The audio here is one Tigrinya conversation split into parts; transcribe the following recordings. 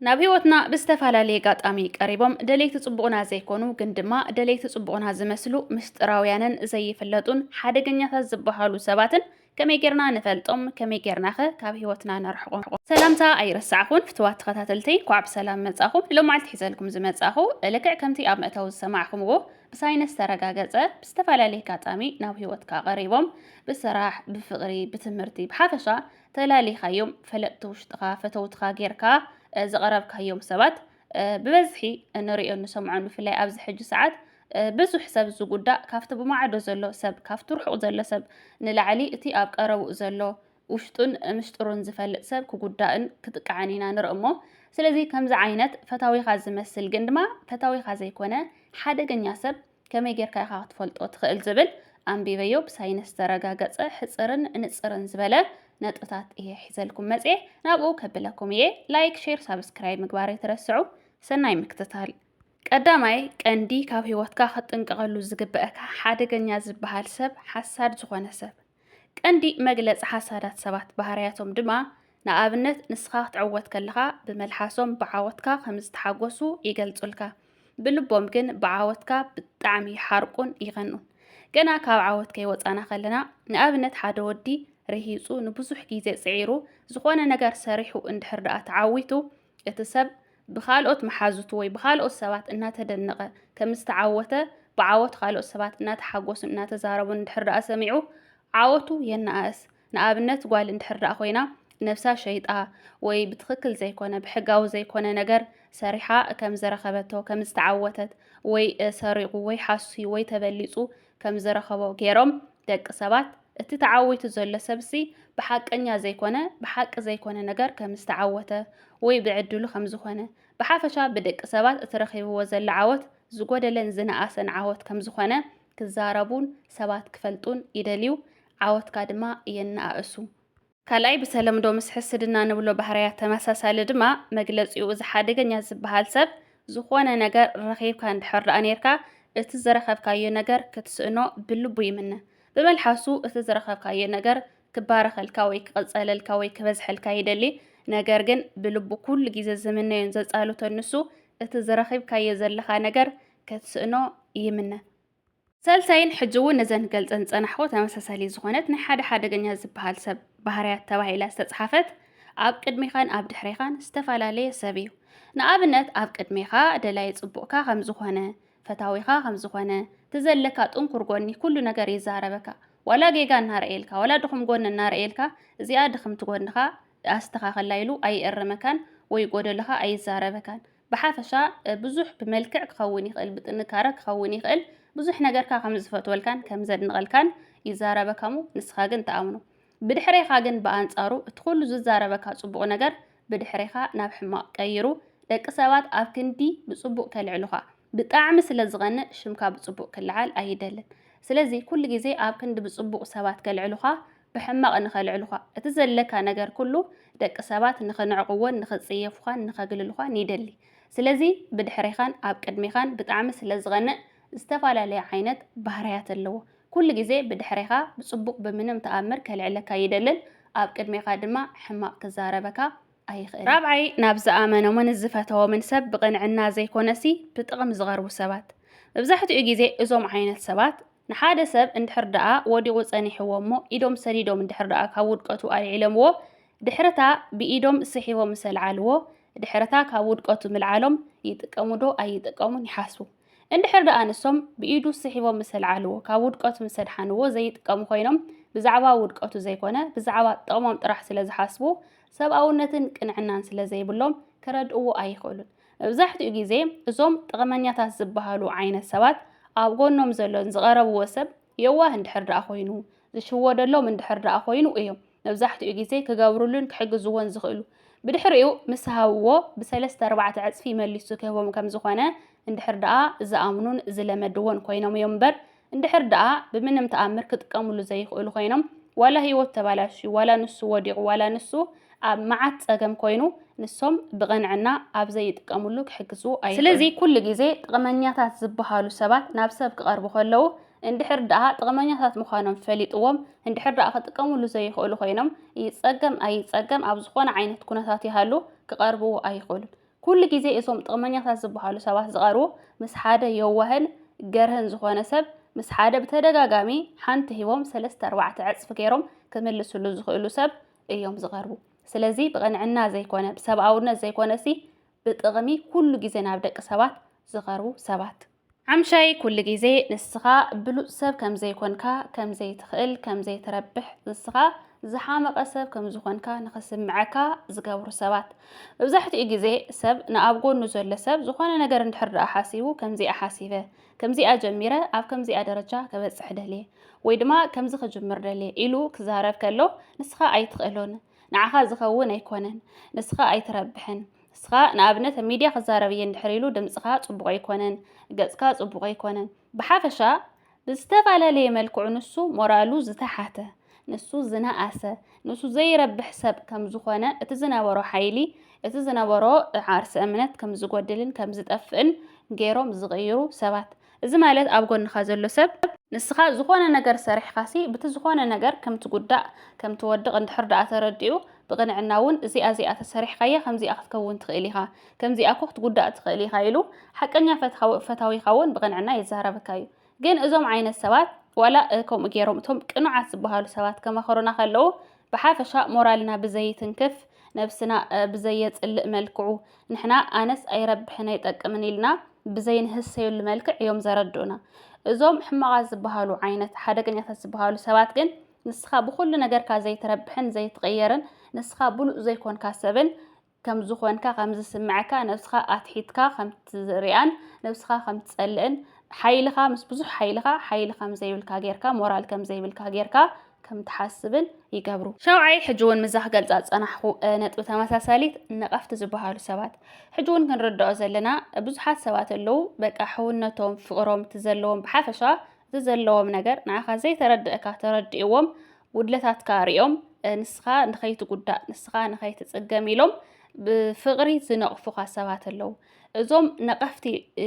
ናብ ህይወትና ብዝተፈላለየ ጋጣሚ ቀሪቦም ደለይቲ ጽቡቕና ዘይኮኑ ግን ድማ ደለይቲ ጽቡቕና ዝመስሉ ምስጢራውያንን ዘይፍለጡን ሓደገኛታት ዝበሃሉ ሰባትን ከመይ ጌርና ንፈልጦም ከመይ ጌርና ኸ ካብ ህይወትና ነርሕቆም። ሰላምታ ኣይረሳዕኹን ፍትዋት ተኸታተልተይ ኳዕ ብሰላም መጻኹም ሎማዓልቲ ሒዘልኩም ዝመጻኹ ልክዕ ከምቲ ኣብ ምእተው ዝሰማዕኹምዎ ብሳይንስ ተረጋገጸ ብዝተፈላለየ ጋጣሚ ናብ ህይወትካ ቀሪቦም ብስራሕ ብፍቕሪ ብትምህርቲ ብሓፈሻ ተላሊኻዮም ፈለጥቲ ውሽጥኻ ፈተውትኻ ጌርካ ዝቐረብካዮም ሰባት ብበዝሒ እንሪኦ ንሰምዖን ብፍላይ ኣብዚ ሕጂ ሰዓት ብዙሕ ሰብ ዝጉዳእ ካብቲ ብማዕዶ ዘሎ ሰብ ካብቲ ርሑቕ ዘሎ ሰብ ንላዕሊ እቲ ኣብ ቀረቡኡ ዘሎ ውሽጡን ምስጢሩን ዝፈልጥ ሰብ ክጉዳእን ክጥቃዕን ኢና ንርኢ እሞ ስለዚ ከምዚ ዓይነት ፈታዊኻ ዝመስል ግን ድማ ፈታዊኻ ዘይኮነ ሓደገኛ ሰብ ከመይ ጌርካ ኢኻ ክትፈልጦ ትኽእል ዝብል ኣንቢበዮ ብሳይንስ ተረጋገፀ ሕፅርን ንፅርን ዝበለ ነጥብታት እየ ሒዘልኩም መፅየ ናብኡ ከብለኩም እየ ላይክ ሼር ሳብስክራይብ ምግባር የተረስዑ ሰናይ ምክትታል ቀዳማይ ቀንዲ ካብ ህይወትካ ክትጥንቀቐሉ ዝግበአካ ሓደገኛ ዝበሃል ሰብ ሓሳድ ዝኾነ ሰብ ቀንዲ መግለፂ ሓሳዳት ሰባት ባህርያቶም ድማ ንኣብነት ንስኻ ክትዕወት ከለኻ ብመልሓሶም ብዓወትካ ከም ዝተሓጎሱ ይገልጹልካ ብልቦም ግን ብዓወትካ ብጣዕሚ ይሓርቁን ይኸኑን ገና ካብ ዓወት ከይወፃና ከለና ንኣብነት ሓደ ወዲ ረሂፁ ንብዙሕ ግዜ ጽዒሩ ዝኾነ ነገር ሰሪሑ እንድሕር ደኣ ተዓዊቱ እቲ ሰብ ብኻልኦት መሓዙቱ ወይ ብኻልኦት ሰባት እናተደነቐ ከም ዝተዓወተ ብዓወት ካልኦት ሰባት እናተሓጎሱ እናተዛረቡ እንድሕር ደኣ ሰሚዑ ዓወቱ የነኣስ ንኣብነት ጓል እንድሕር ደኣ ኮይና ነፍሳ ሸይጣ ወይ ብትክክል ዘይኮነ ብሕጋዊ ዘይኮነ ነገር ሰሪሓ ከም ዝረኸበቶ ከም ዝተዓወተት ወይ ሰሪቑ ወይ ሓሱ ወይ ተበሊፁ ከም ዝረኸቦ ገይሮም ደቂ ሰባት እቲ ተዓዊቱ ዘሎ ሰብሲ ብሓቀኛ ዘይኮነ ብሓቂ ዘይኮነ ነገር ከም ዝተዓወተ ወይ ብዕድሉ ከም ዝኾነ ብሓፈሻ ብደቂ ሰባት እትረኺብዎ ዘሎ ዓወት ዝጎደለን ዝነኣሰን ዓወት ከም ዝኾነ ክዛረቡን ሰባት ክፈልጡን ይደልዩ ዓወትካ ድማ የነኣእሱ ካልኣይ ብተለምዶ ምስ ሕስድና ንብሎ ባህርያት ተመሳሳሊ ድማ መግለፂኡ እዚ ሓደገኛ ዝበሃል ሰብ ዝኾነ ነገር ረኺብካ እንድሕር ደኣ ነርካ እቲ ዝረኸብካዮ ነገር ክትስእኖ ብልቡ ይምነ ብመልሓሱ እቲ ዝረኸብካዮ ነገር ክባረኸልካ ወይ ክቕፀለልካ ወይ ክበዝሐልካ ይደሊ ነገር ግን ብልቡ ኩሉ ግዜ ዝምነዮን ዘፃልቶ ንሱ እቲ ዝረኺብካዮ ዘለኻ ነገር ክትስእኖ ይምነ ሳልሳይን ሕጂ እውን ነዘን ገልፀን ፀናሕኮ ተመሳሳሊ ዝኾነት ናይ ሓደ ሓደገኛ ዝበሃል ሰብ ባህርያት ተባሂላ ዝተፅሓፈት ኣብ ቅድሚኻን ኣብ ድሕሪኻን ዝተፈላለየ ሰብ እዩ ንኣብነት ኣብ ቅድሚኻ ደላይ ፅቡቕካ ከም ዝኾነ ፈታዊኻ ከም ዝኾነ ትዘለካ ጥንኩር ጎኒ ኩሉ ነገር ይዛረበካ ዋላ ጌጋ እናርአየልካ ዋላ ድኹም ጎኒ እናርአየልካ እዚኣ ድኽምቲ ጎንኻ ኣስተኻኸላ ኢሉ ኣይእርመካን ወይ ጎደልኻ ኣይዛረበካን ብሓፈሻ ብዙሕ ብመልክዕ ክኸውን ይኽእል ብጥንካረ ክኸውን ይኽእል ብዙሕ ነገርካ ከም ዝፈትወልካን ከም ዘድንቐልካን ይዛረበካሙ ንስኻ ግን ተኣምኖ ብድሕሪኻ ግን ብኣንጻሩ እቲ ኩሉ ዝዛረበካ ጽቡቕ ነገር ብድሕሪኻ ናብ ሕማቕ ቀይሩ ደቂ ሰባት ኣብ ክንዲ ብጽቡቕ ከልዕሉኻ ብጣዕሚ ስለ ዝቐንእ ሽምካ ብጽቡቕ ክልዓል ኣይደልን ስለዚ ኩሉ ግዜ ኣብ ክንዲ ብጽቡቕ ሰባት ከልዕሉኻ ብሕማቕ ንኸልዕሉኻ እቲ ዘለካ ነገር ኩሉ ደቂ ሰባት ንኽንዕቕዎን ንኽጽየፉኻን ንኸግልልኻን ይደሊ ስለዚ ብድሕሪኻን ኣብ ቅድሚኻን ብጣዕሚ ስለ ዝቐንእ ዝተፈላለየ ዓይነት ባህርያት ኣለዎ ኩሉ ግዜ ብድሕሪኻ ብጽቡቕ ብምንም ተኣምር ከልዕለካ ይደልን ኣብ ቅድሚኻ ድማ ሕማቕ ክዛረበካ ኣይኽእል ራብዓይ ናብ ዝኣመኖምን ዝፈተዎምን ሰብ ብቕንዕና ዘይኮነሲ ብጥቕም ዝቐርቡ ሰባት መብዛሕትኡ ግዜ እዞም ዓይነት ሰባት ንሓደ ሰብ እንድሕር ደኣ ወዲቑ ፀኒሕዎ እሞ ኢዶም ሰዲዶም እንድሕር ደኣ ካብ ውድቀቱ ኣልዒሎምዎ ድሕርታ ብኢዶም ስሒቦም ሰልዓልዎ ድሕርታ ካብ ውድቀቱ ምልዓሎም ይጥቀሙ ዶ ኣይጥቀሙን ይሓስቡ እንድሕር ደኣ ንሶም ብኢዱ ስሒቦም ሰልዓልዎ ካብ ውድቀቱ ምሰድሓንዎ ዘይጥቀሙ ኮይኖም ብዛዕባ ውድቀቱ ዘይኮነ ብዛዕባ ጥቕሞም ጥራሕ ስለ ዝሓስቡ ሰብኣውነትን ቅንዕናን ስለ ዘይብሎም ከረድእዎ ኣይኽእሉን መብዛሕትኡ ግዜ እዞም ጥቕመኛታት ዝበሃሉ ዓይነት ሰባት ኣብ ጎኖም ዘሎን ዝቐረብዎ ሰብ የዋህ እንድሕር ደኣ ኮይኑ ዝሽወደሎም እንድሕር ደኣ ኮይኑ እዮም መብዛሕትኡ ግዜ ክገብሩሉን ክሕግዝዎን ዝኽእሉ ብድሕሪኡ ምስ ሃብዎ ብሰለስተ ኣርባዕተ ዕፅፊ መሊሱ ክህቦም ከም ዝኾነ እንድሕር ደኣ ዝኣምኑን ዝለመድዎን ኮይኖም እዮም እምበር እንድሕር ደኣ ብምንም ተኣምር ክጥቀሙሉ ዘይኽእሉ ኮይኖም ዋላ ሂወት ተባላሽዩ ዋላ ንሱ ወዲቑ ዋላ ንሱ ኣብ መዓት ፀገም ኮይኑ ንሶም ብቕንዕና ኣብ ዘይጥቀሙሉ ክሕግዝዎ ኣይ ስለዚ ኩሉ ግዜ ጥቕመኛታት ዝበሃሉ ሰባት ናብ ሰብ ክቐርቡ ከለዉ እንድሕር ደኣ ጥቕመኛታት ምዃኖም ፈሊጥዎም እንድሕር ደኣ ክጥቀሙሉ ዘይኽእሉ ኮይኖም ይፀገም ኣይፀገም ኣብ ዝኾነ ዓይነት ኩነታት ይሃሉ ክቐርብዎ ኣይኽእሉን ኩሉ ግዜ እሶም ጥቕመኛታት ዝበሃሉ ሰባት ዝቐርቡ ምስ ሓደ የዋህን ገርህን ዝኾነ ሰብ ምስ ሓደ ብተደጋጋሚ ሓንቲ ሂቦም 3-4 ዕፅፊ ገይሮም ክምልስሉ ዝኽእሉ ሰብ እዮም ዝቐርቡ። ስለዚ ብቕንዕና ዘይኮነ ብሰብኣውነት ዘይኮነሲ ብጥቕሚ ኩሉ ግዜ ናብ ደቂ ሰባት ዝቐርቡ ሰባት። ዓምሻይ ኩሉ ግዜ ንስኻ ብሉፅ ሰብ ከም ዘይኮንካ ከም ዘይትኽእል ከም ዘይትረብሕ ንስኻ ዝሓመቐ ሰብ ከም ዝኾንካ ንኽስምዓካ ዝገብሩ ሰባት። መብዛሕትኡ ግዜ ሰብ ንኣብ ጎኑ ዘሎ ሰብ ዝኾነ ነገር እንድሕር ደኣ ሓሲቡ ከምዚኣ ሓሲበ ከምዚኣ ጀሚረ ኣብ ከምዚኣ ደረጃ ከበፅሕ ደልየ ወይ ድማ ከምዚ ክጅምር ደልየ ኢሉ ክዛረብ ከሎ ንስኻ ኣይትኽእሎን፣ ንዓኻ ዝኸውን ኣይኮነን፣ ንስኻ ኣይትረብሕን፣ ንስኻ ንኣብነት ኣብ ሚድያ ክዛረብ እየ እንድሕር ኢሉ ድምፅኻ ፅቡቕ ኣይኮነን፣ ገፅካ ፅቡቕ ኣይኮነን። ብሓፈሻ ብዝተፈላለየ መልክዑ ንሱ ሞራሉ ዝተሓተ ንሱ ዝነኣሰ ንሱ ዘይረብሕ ሰብ ከም ዝኾነ እቲ ዝነበሮ ሓይሊ እቲ ዝነበሮ ዓርሲ እምነት ከም ዝጎድልን ከም ዝጠፍእን ገይሮም ዝቕይሩ ሰባት። እዚ ማለት ኣብ ጎንኻ ዘሎ ሰብ ንስኻ ዝኾነ ነገር ሰሪሕካሲ በቲ ዝኾነ ነገር ከም ትጉዳእ ከም ትወድቕ እንድሕር ደኣ ተረዲኡ ብቕንዕና እውን እዚኣ ተሰሪሕካየ ከምዚኣ ክትከውን ትኽእል ኢኻ ከምዚኣ ኮ ክትጉዳእ ትኽእል ኢኻ ኢሉ ሓቀኛ ፈታዊኻ እውን ብቕንዕና ይዛረበካ እዩ። ግን እዞም ዓይነት ሰባት ዋላ ከምኡ ገይሮም እቶም ቅኑዓት ዝበሃሉ ሰባት ከመኸሩና ከለዉ ብሓፈሻ ሞራልና ብዘይትንክፍ ነብስና ብዘየፅልእ መልክዑ ንሕና ኣነስ ኣይረብሕን ኣይጠቅምን ኢልና ብዘይንህሰየሉ መልክዕ እዮም ዘረድኡና። እዞም ሕማቓት ዝበሃሉ ዓይነት ሓደገኛታት ዝበሃሉ ሰባት ግን ንስኻ ብኩሉ ነገርካ ዘይትረብሕን ዘይትቕየርን ንስኻ ብሉፅ ዘይኮንካ ሰብን ከም ዝኾንካ ከም ዝስምዓካ ነብስኻ ኣትሒትካ ከም ትሪኣን ነብስኻ ከም ትፀልእን ሓይልኻ ምስ ብዙሕ ሓይሊ ከም ዘይብልካ ጌርካ ሞራል ከም ዘይብልካ ጌርካ ከም ትሓስብን ይገብሩ። ሻውዓይ ሕጂ እውን ምዛ ክገልፃ ፀናሕኹ ነጥቢ ተመሳሳሊት ነቐፍቲ ዝበሃሉ ሰባት ሕጂ እውን ክንርድኦ ዘለና ብዙሓት ሰባት ኣለዉ በቃ ሕውነቶም ፍቕሮም እቲ ዘለዎም ብሓፈሻ እቲ ዘለዎም ነገር ንዓኻ ዘይተረድእካ ተረዲእዎም ጉድለታትካ ሪኦም ንስኻ ንኸይትጉዳእ ንስኻ ንኸይትፅገም ኢሎም ብፍቕሪ ዝነቕፉኻ ሰባት ኣለዉ። እዞም ነቐፍቲ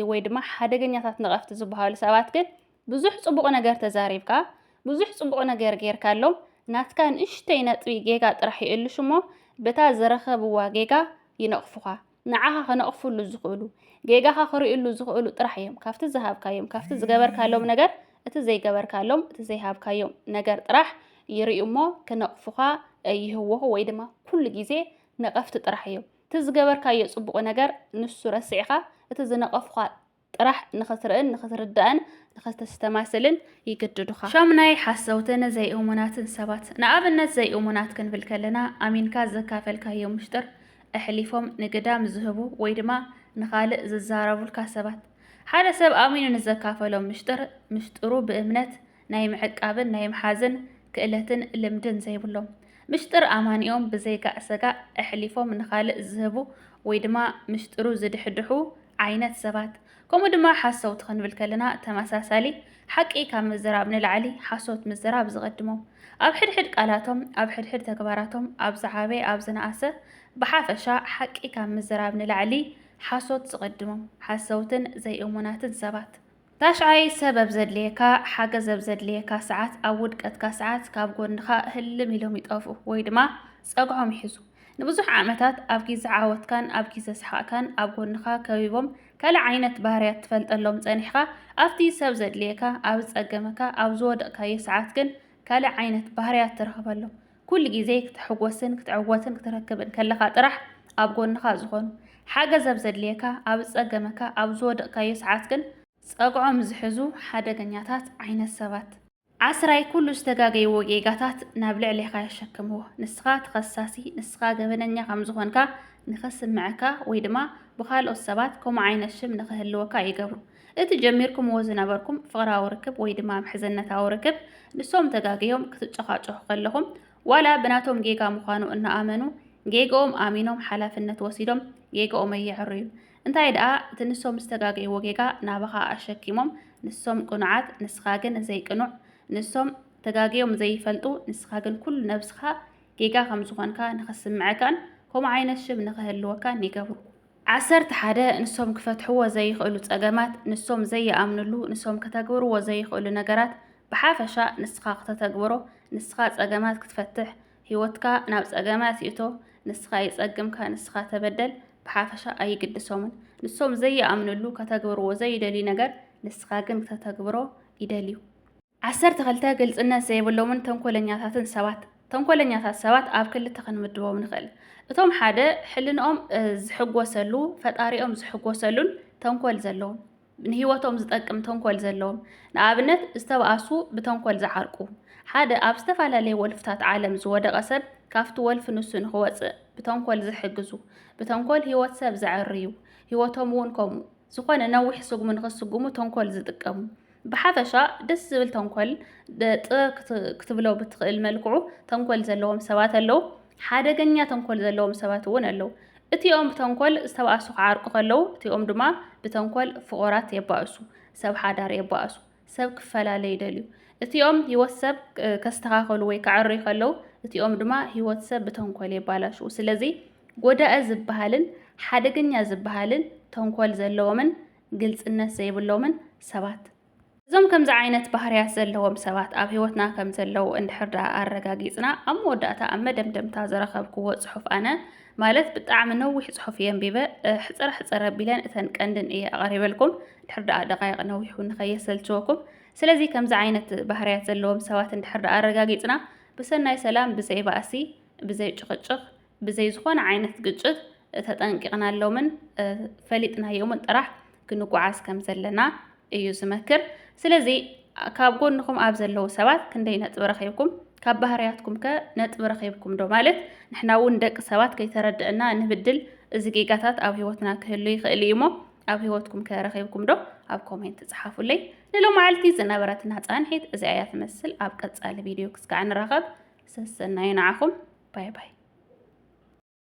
ወይ ድማ ሓደገኛታት ነቐፍቲ ዝበሃሉ ሰባት ግን ብዙሕ ፅቡቕ ነገር ተዛሪብካ ብዙሕ ፅቡቕ ነገር ጌርካሎም ናትካ ንእሽተይ ነጥቢ ጌጋ ጥራሕ ይእልሽ እሞ በታ ዝረኸብዋ ጌጋ ይነቕፉኻ። ንዓኻ ክነቕፍሉ ዝኽእሉ ጌጋኻ ክርእሉ ዝኽእሉ ጥራሕ እዮም ካብቲ ዝሃብካዮም ካብቲ ዝገበርካሎም ነገር እቲ ዘይገበርካሎም እቲ ዘይሃብካዮም ነገር ጥራሕ ይርእዩ እሞ ክነቕፉኻ ይህወኹ ወይ ድማ ኩሉ ግዜ ነቐፍቲ ጥራሕ እዮም። እቲ ዝገበርካዮ ፅቡቕ ነገር ንሱ ረሲዕኻ እቲ ዝነቐፍኻ ጥራሕ ንኽትርእን ንኽትርዳእን ንኽተስተማስልን ይግድዱኻ። ሻምናይ ሓሰውትን ዘይእሙናትን ሰባት ንኣብነት ዘይእሙናት ክንብል ከለና ኣሚንካ ዘካፈልካዮ ምስጢር ኣሕሊፎም ንግዳም ዝህቡ ወይ ድማ ንኻልእ ዝዛረቡልካ ሰባት። ሓደ ሰብ ኣሚኑ ንዘካፈሎም ምስጢሩ ብእምነት ናይ ምዕቃብን ናይ ምሓዝን ክእለትን ልምድን ዘይብሎም ምስጢር ኣማኒኦም ብዘይጋእሰጋእ ኣሕሊፎም ንኻልእ ዝህቡ ወይ ድማ ምስጢሩ ዝድሕድሑ ዓይነት ሰባት። ከምኡ ድማ ሓሰውቲ ክንብል ከለና ተመሳሳሊ ሓቂ ካብ ምዝራብ ንላዕሊ ሓሶት ምዝራብ ዝቐድሞም ኣብ ሕድሕድ ቃላቶም ኣብ ሕድሕድ ተግባራቶም ኣብ ዝዓበየ ኣብ ዝነኣሰ ብሓፈሻ ሓቂ ካብ ምዝራብ ንላዕሊ ሓሶት ዝቐድሞም ሓሰውትን ዘይእሙናትን ሰባት። ታሽዓይ ሰበብ ዘድልየካ ሓገዝ ኣብ ዘድልየካ ሰዓት ኣብ ውድቀትካ ሰዓት ካብ ጎንኻ ህልም ኢሎም ይጠፍኡ ወይ ድማ ፀግዖም ይሕዙ። ንብዙሕ ዓመታት ኣብ ግዜ ዓወትካን ኣብ ግዜ ስሓቕካን ኣብ ጎንኻ ከቢቦም ካልእ ዓይነት ባህርያት ትፈልጠሎም ፀኒሕካ ኣብቲ ሰብ ዘድልየካ ኣብ ዝፀገመካ ኣብ ዝወደቕካዮ ሰዓት ግን ካልእ ዓይነት ባህርያት ትረኽበሎም። ኩሉ ግዜ ክትሕጎስን ክትዕወትን ክትረክብን ከለኻ ጥራሕ ኣብ ጎንኻ ዝኾኑ ሓገዝ ኣብ ዘድልየካ ኣብ ዝፀገመካ ኣብ ዝወደቕካዮ ሰዓት ግን ፀግዖም ዝሕዙ ሓደገኛታት ዓይነት ሰባት። ዓስራይ ኩሉ ዝተጋገይዎ ጌጋታት ናብ ልዕሊኻ የሸክምዎ። ንስኻ ተኸሳሲ ንስኻ ገበነኛ ከም ዝኾንካ ንኸስምዐካ ወይ ድማ ብኻልኦት ሰባት ከምኡ ዓይነት ሽም ንኽህልወካ ይገብሩ። እቲ ጀሚርኩምዎ ዝነበርኩም ፍቕራዊ ርክብ ወይ ድማ ምሕዝነታዊ ርክብ ንሶም ተጋገዮም ክትጨኻጨኹ ከለኹም ዋላ ብናቶም ጌጋ ምዃኑ እናኣመኑ ጌጋኦም ኣሚኖም ሓላፍነት ወሲዶም ጌጋኦም የዕርዩ። እንታይ ደኣ እቲ ንሶም ዝተጋገይዎ ጌጋ ናባኻ ኣሸኪሞም ንሶም ቅኑዓት ንስኻ ግን ዘይቅኑዕ ንሶም ተጋገዮም ዘይፈልጡ ንስኻ ግን ኩሉ ነብስኻ ጌጋ ከም ዝኾንካ ንኽስምዐካን ከምኡ ዓይነት ሽም ንኽህልወካን ይገብሩ። 11 ንሶም ክፈትሕዎ ዘይኽእሉ ፀገማት ንሶም ዘይኣምንሉ ንሶም ከተግብርዎ ዘይኽእሉ ነገራት ብሓፈሻ ንስኻ ክተተግብሮ ንስኻ ፀገማት ክትፈትሕ ሂወትካ ናብ ፀገማት ይእቶ ንስኻ ይፀግምካ ንስኻ ተበደል بحافشة أي قد سومن نسوم زي أمنلو كتجبرو زي دلي نجر نسخاجن كتجبرو يدليو عسرت غلطة قلت الناس يقولوا من تنقلنيات سوات تنقلنيات سوات أبكل تخن مدوا من خل توم حدا حلنا زحق وسلو فتاري زحق وسلون تنقل زلون من هي وتوم زتقم تنقل زلون نعبنت استواسو بتنقل زحرقو حدا أبستف على لي ولفتات عالم زود قصب كافتو ولف نسون هو بتنقل زحجزو بتنقل هي واتساب زعريو هي وتوم ونكم زقنا نوح سوق من غسقومو تنقل زتقمو بحافشة دس زبل تنقل كتبلو بتقل ملكعو تنقل زلوهم سوات اللو حدا جنيا تنقل زلوهم سوات ون اللو اتيوم بتنقل استواسو عارقو اللو اتيوم دما بتنقل فقرات يباسو سب حدار يباسو سب كفلا ليدليو اتيوم يوسب كاستغاخلو وي كعري خلو اتيوم دما يوسب بتنقل يبالاشو سلازي ጎዳ ዝብሃልን ሓደገኛ ዝብሃልን ተንኮል ዘለዎምን ግልጽነት ዘይብሎምን ሰባት እዞም ከምዚ ዓይነት ባህሪያት ዘለዎም ሰባት ኣብ ህይወትና ከም ዘለው እንድሕር ኣረጋጊጽና ኣብ መወዳእታ ኣብ መደምደምታ ዘረኸብክዎ ጽሑፍ ኣነ ማለት ብጣዕሚ ነዊሕ ጽሑፍ የንቢበ ሕፀረ ቢለን እተን ቀንድን እየ ኣቐሪበልኩም እንድሕር ደቃይቕ ነዊሑ ንኸየሰልችወኩም ስለዚ ከምዚ ዓይነት ባህሪያት ዘለዎም ሰባት እንድሕር ኣረጋጊጽና ብሰናይ ሰላም ብዘይ ባእሲ ብዘይ ጭቕጭቕ ብዘይ ዝኾነ ዓይነት ግጭት ተጠንቂቕናሎምን ፈሊጥናዮምን ጥራሕ ክንጓዓዝ ከም ዘለና እዩ ዝመክር ስለዚ ካብ ጎንኩም ኣብ ዘለው ሰባት ክንደይ ነጥብ ረኺብኩም ካብ ባህሪያትኩም ከ ነጥብ ረኺብኩም ዶ ማለት ንሕና እውን ደቂ ሰባት ከይተረድአና ንብድል እዚ ጌጋታት ኣብ ህይወትና ክህሉ ይኽእል እዩ እሞ ኣብ ህይወትኩም ከ ረኺብኩም ዶ ኣብ ኮሜንት ጻሓፉለይ ንሎም መዓልቲ ዝነበረትና ጻንሒት እዚ ኣያ ትመስል ኣብ ቀጻሊ ቪድዮ ክስካዕ ንራኸብ ሰሰናይ ንዓኹም ባይ ባይ